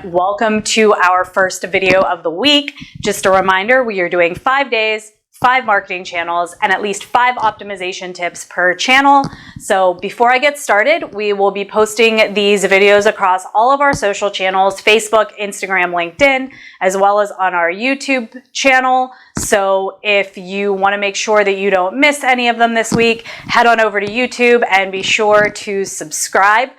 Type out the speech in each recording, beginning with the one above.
Welcome to our first video of the week. Just a reminder, we are doing 5 days, 5 marketing channels, and at least 5 optimization tips per channel. So before I get started, we will be posting these videos across all of our social channels, Facebook, Instagram, LinkedIn, as well as on our YouTube channel. So if you want to make sure that you don't miss any of them this week, head on over to YouTube and be sure to subscribe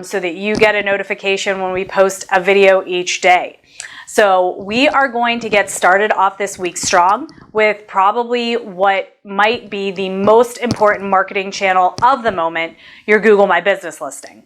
so that you get a notification when we post a video each day. So we are going to get started off this week strong with probably what might be the most important marketing channel of the moment, your Google My Business listing.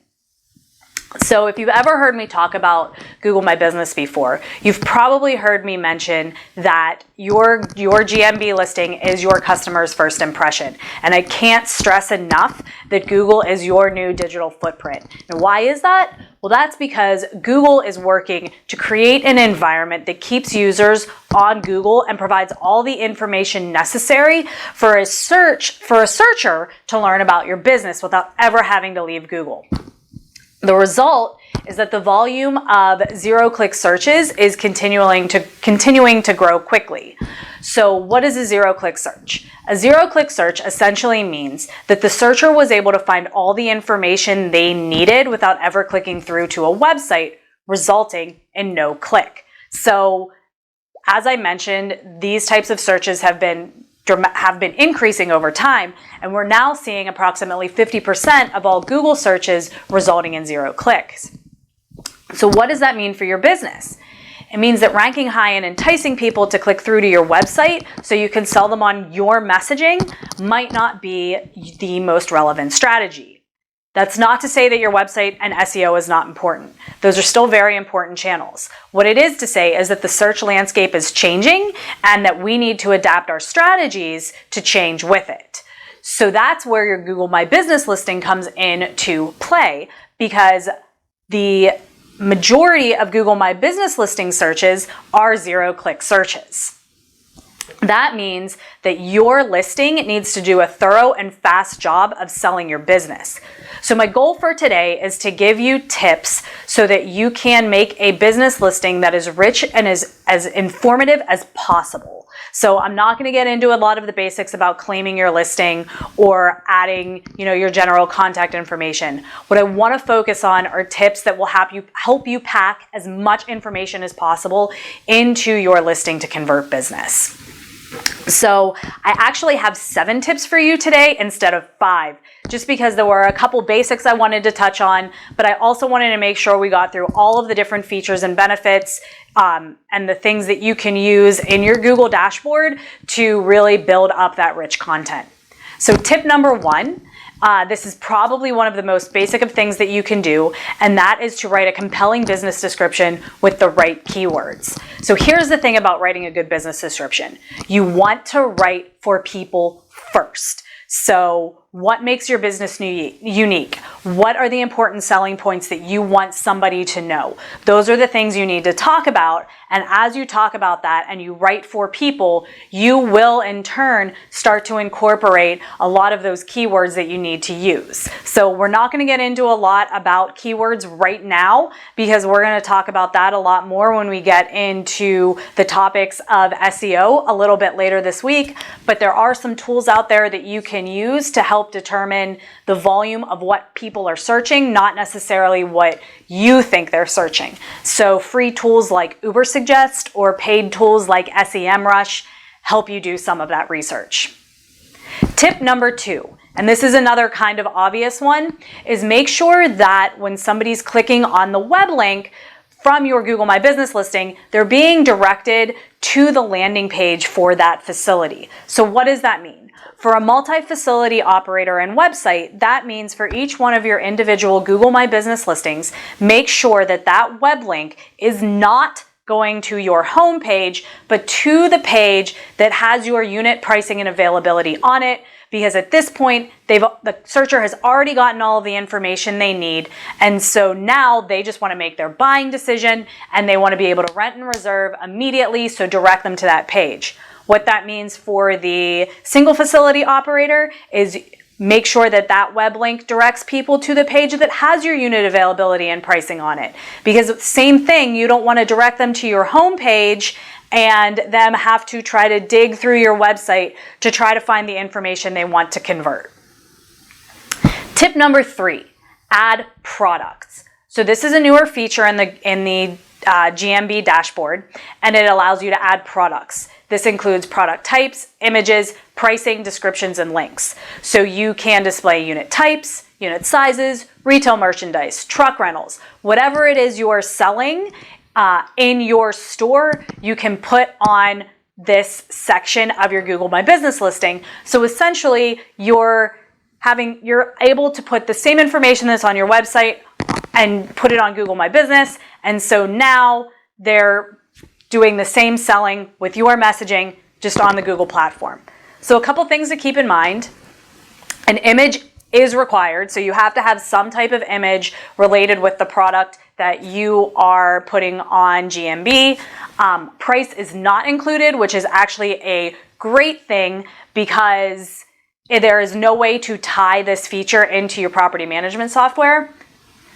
So if you've ever heard me talk about Google My Business before, you've probably heard me mention that your GMB listing is your customer's first impression. And I can't stress enough that Google is your new digital footprint. And why is that? Well, that's because Google is working to create an environment that keeps users on Google and provides all the information necessary for a searcher to learn about your business without ever having to leave Google. The result is that the volume of zero-click searches is continuing to grow quickly. So what is a zero-click search? A zero-click search essentially means that the searcher was able to find all the information they needed without ever clicking through to a website, resulting in no click. So as I mentioned, these types of searches have been increasing over time, and we're now seeing approximately 50% of all Google searches resulting in 0 clicks. So what does that mean for your business? It means that ranking high and enticing people to click through to your website so you can sell them on your messaging might not be the most relevant strategy. That's not to say that your website and SEO is not important. Those are still very important channels. What it is to say is that the search landscape is changing and that we need to adapt our strategies to change with it. So that's where your Google My Business listing comes into play, because the majority of Google My Business listing searches are zero-click searches. That means that your listing needs to do a thorough and fast job of selling your business. So my goal for today is to give you tips so that you can make a business listing that is rich and is as informative as possible. So I'm not going to get into a lot of the basics about claiming your listing or adding, your general contact information. What I want to focus on are tips that will help you pack as much information as possible into your listing to convert business. So I actually have 7 tips for you today instead of 5, just because there were a couple basics I wanted to touch on, but I also wanted to make sure we got through all of the different features and benefits and the things that you can use in your Google dashboard to really build up that rich content. So tip number 1, this is probably one of the most basic of things that you can do, and that is to write a compelling business description with the right keywords. So here's the thing about writing a good business description. You want to write for people first. So what makes your business unique? What are the important selling points that you want somebody to know? Those are the things you need to talk about. And as you talk about that and you write for people, you will in turn start to incorporate a lot of those keywords that you need to use. So we're not going to get into a lot about keywords right now, because we're going to talk about that a lot more when we get into the topics of SEO a little bit later this week. But there are some tools out there that you can use to help determine the volume of what people are searching, not necessarily what you think they're searching. So free tools like Ubersuggest or paid tools like SEMrush help you do some of that research. Tip number 2, and this is another kind of obvious one, is make sure that when somebody's clicking on the web link from your Google My Business listing, they're being directed to the landing page for that facility. So what does that mean? For a multi-facility operator and website, that means for each one of your individual Google My Business listings, make sure that that web link is not going to your home page, but to the page that has your unit pricing and availability on it, because at this point, the searcher has already gotten all of the information they need, and so now they just want to make their buying decision, and they want to be able to rent and reserve immediately, so direct them to that page. What that means for the single facility operator is make sure that that web link directs people to the page that has your unit availability and pricing on it. Because same thing, you don't want to direct them to your home page and them have to try to dig through your website to try to find the information they want to convert. Tip number 3, add products. So this is a newer feature in the GMB dashboard, and it allows you to add products. This includes product types, images, pricing, descriptions, and links. So you can display unit types, unit sizes, retail merchandise, truck rentals, whatever it is you are selling in your store, you can put on this section of your Google My Business listing. So essentially, you're able to put the same information that's on your website and put it on Google My Business. And so now they're doing the same selling with your messaging just on the Google platform. So a couple things to keep in mind. An image is required, so you have to have some type of image related with the product that you are putting on GMB. Price is not included, which is actually a great thing because there is no way to tie this feature into your property management software.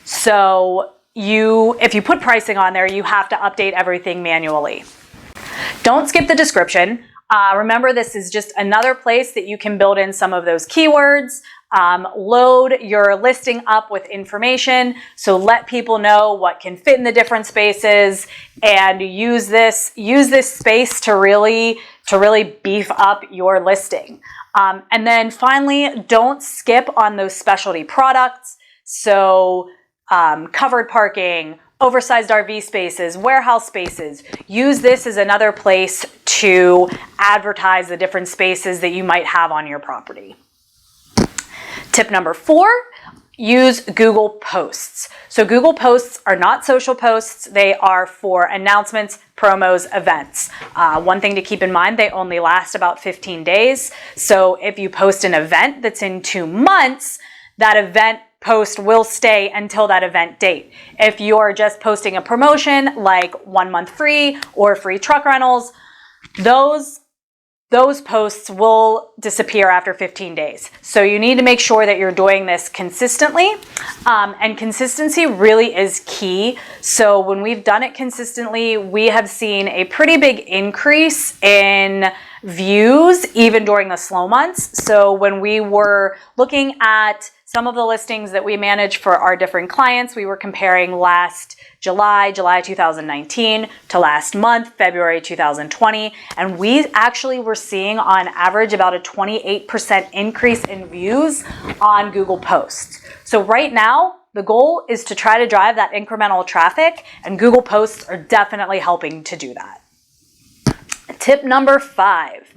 So if you put pricing on there, you have to update everything manually. Don't skip the description. Remember, this is just another place that you can build in some of those keywords, load your listing up with information. So let people know what can fit in the different spaces, and use this space to really beef up your listing. And then finally, don't skip on those specialty products. So covered parking, oversized RV spaces, warehouse spaces. Use this as another place to advertise the different spaces that you might have on your property. Tip number 4, use Google Posts. So Google Posts are not social posts. They are for announcements, promos, events. One thing to keep in mind, they only last about 15 days. So if you post an event that's in 2 months, that event post will stay until that event date. If you're just posting a promotion like 1 month free or free truck rentals, those posts will disappear after 15 days. So you need to make sure that you're doing this consistently, and consistency really is key. So when we've done it consistently, we have seen a pretty big increase in views even during the slow months. So when we were looking at some of the listings that we manage for our different clients, we were comparing last July 2019 to last month, February 2020, and we actually were seeing on average about a 28% increase in views on Google Posts. So right now, the goal is to try to drive that incremental traffic, and Google Posts are definitely helping to do that. Tip number 5.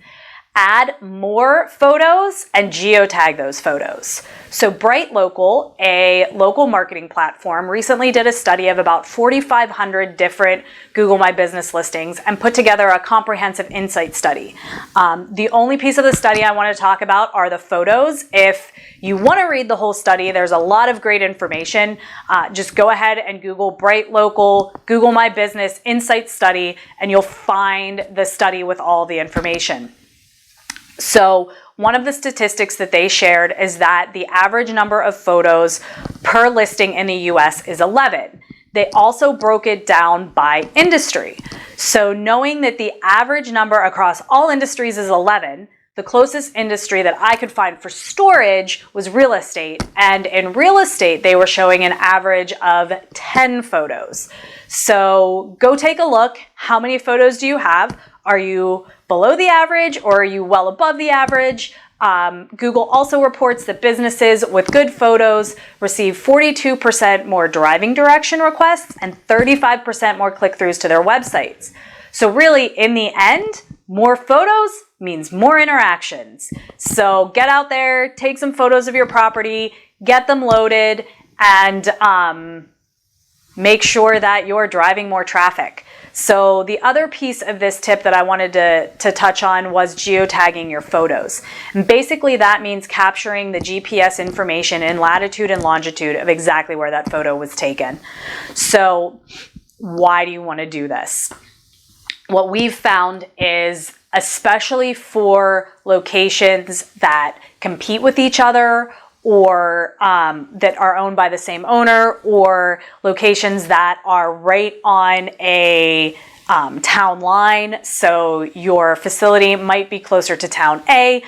Add more photos and geotag those photos. So Bright Local, a local marketing platform, recently did a study of about 4,500 different Google My Business listings and put together a comprehensive insight study. The only piece of the study I want to talk about are the photos. If you want to read the whole study, there's a lot of great information. Just go ahead and Google Bright Local, Google My Business Insight Study, and you'll find the study with all the information. So one of the statistics that they shared is that the average number of photos per listing in the US is 11. They also broke it down by industry. So knowing that the average number across all industries is 11, the closest industry that I could find for storage was real estate. And in real estate, they were showing an average of 10 photos. So go take a look. How many photos do you have? Are you below the average or are you well above the average? Google also reports that businesses with good photos receive 42% more driving direction requests and 35% more click-throughs to their websites. So really, in the end, more photos means more interactions. So get out there, take some photos of your property, get them loaded, and make sure that you're driving more traffic. So the other piece of this tip that I wanted to touch on was geotagging your photos. And basically that means capturing the GPS information in latitude and longitude of exactly where that photo was taken. So why do you want to do this? What we've found is especially for locations that compete with each other, or that are owned by the same owner, or locations that are right on a town line. So your facility might be closer to town A,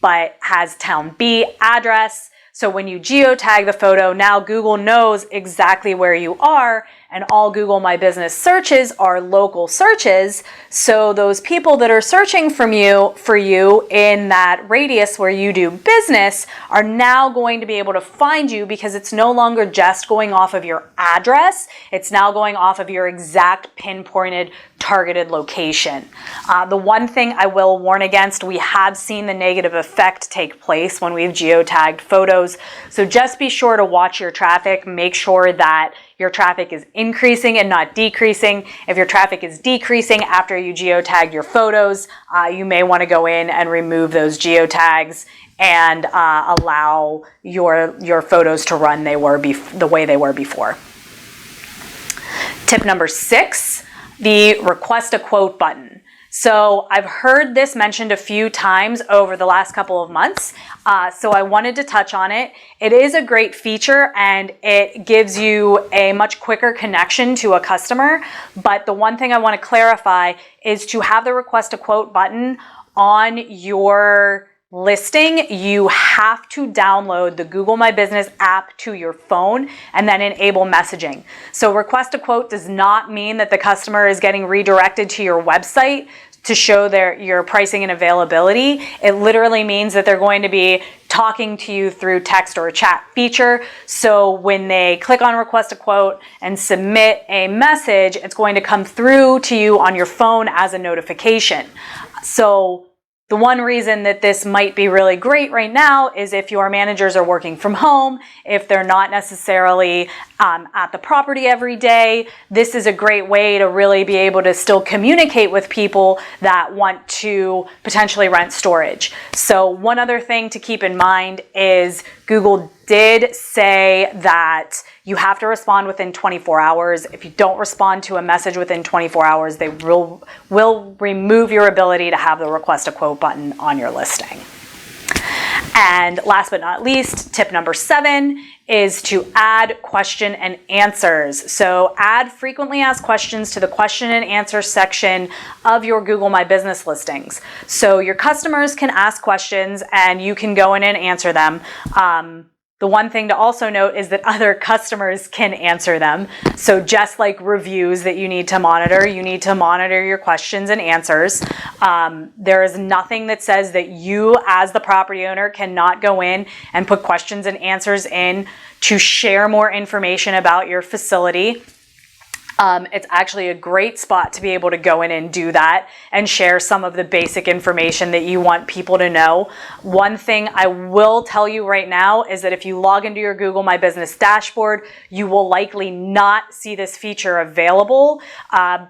but has town B address. So when you geotag the photo, now Google knows exactly where you are, and all Google My Business searches are local searches. So those people that are searching for you in that radius where you do business are now going to be able to find you, because it's no longer just going off of your address. It's now going off of your exact pinpointed targeted location. The one thing I will warn against, we have seen the negative effect take place when we've geotagged photos. So just be sure to watch your traffic. Make sure that your traffic is increasing and not decreasing. If your traffic is decreasing after you geotag your photos, you may want to go in and remove those geotags and allow your photos to run the way they were before. Tip number 6, the request a quote button. So I've heard this mentioned a few times over the last couple of months, so I wanted to touch on it. It is a great feature and it gives you a much quicker connection to a customer, but the one thing I want to clarify is to have the request a quote button on your listing, you have to download the Google My Business app to your phone and then enable messaging. So request a quote does not mean that the customer is getting redirected to your website to show your pricing and availability. It literally means that they're going to be talking to you through text or a chat feature. So when they click on request a quote and submit a message, it's going to come through to you on your phone as a notification. So the one reason that this might be really great right now is if your managers are working from home, if they're not necessarily at the property every day. This is a great way to really be able to still communicate with people that want to potentially rent storage. So one other thing to keep in mind is Google did say that you have to respond within 24 hours. If you don't respond to a message within 24 hours, they will remove your ability to have the request a quote button on your listing. And last but not least, tip number 7 is to add question and answers. So add frequently asked questions to the question and answer section of your Google My Business listings. So your customers can ask questions and you can go in and answer them. The one thing to also note is that other customers can answer them. So just like reviews that you need to monitor your questions and answers. There is nothing that says that you as the property owner cannot go in and put questions and answers in to share more information about your facility. It's actually a great spot to be able to go in and do that and share some of the basic information that you want people to know. One thing I will tell you right now is that if you log into your Google My Business dashboard, you will likely not see this feature available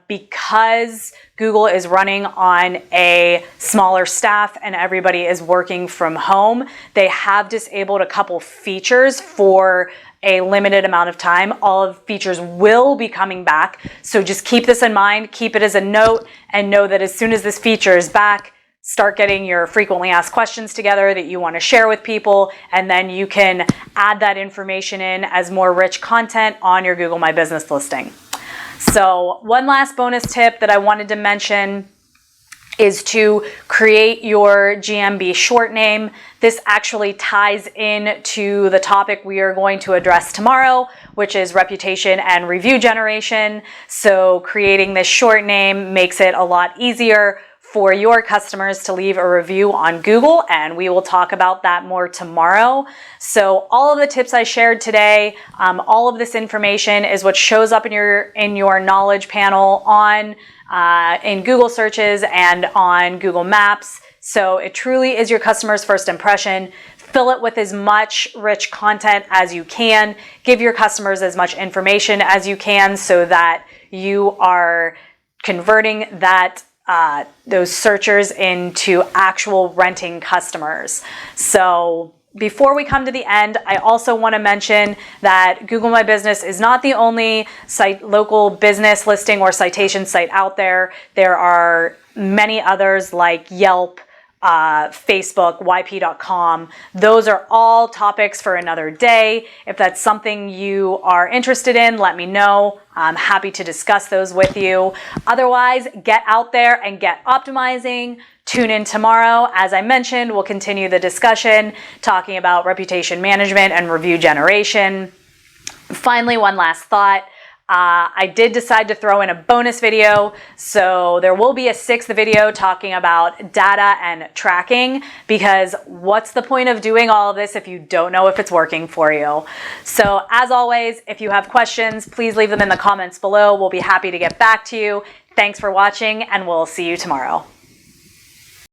because Google is running on a smaller staff and everybody is working from home. They have disabled a couple features for a limited amount of time. All of the features will be coming back. So just keep this in mind, keep it as a note, and know that as soon as this feature is back, start getting your frequently asked questions together that you want to share with people, and then you can add that information in as more rich content on your Google My Business listing. So one last bonus tip that I wanted to mention is to create your GMB short name. This actually ties in to the topic we are going to address tomorrow, which is reputation and review generation. So creating this short name makes it a lot easier for your customers to leave a review on Google, and we will talk about that more tomorrow. So all of the tips I shared today, all of this information is what shows up in your knowledge panel on in Google searches and on Google Maps. So it truly is your customer's first impression. Fill it with as much rich content as you can. Give your customers as much information as you can so that you are converting those searchers into actual renting customers. So before we come to the end, I also want to mention that Google My Business is not the only local business listing or citation site out there. There are many others like Yelp, Facebook, YP.com. Those are all topics for another day. If that's something you are interested in, let me know. I'm happy to discuss those with you. Otherwise, get out there and get optimizing. Tune in tomorrow. As I mentioned, we'll continue the discussion talking about reputation management and review generation. Finally, one last thought. I did decide to throw in a bonus video, so there will be a 6th video talking about data and tracking, because what's the point of doing all of this if you don't know if it's working for you? So as always, if you have questions, please leave them in the comments below. We'll be happy to get back to you. Thanks for watching, and we'll see you tomorrow.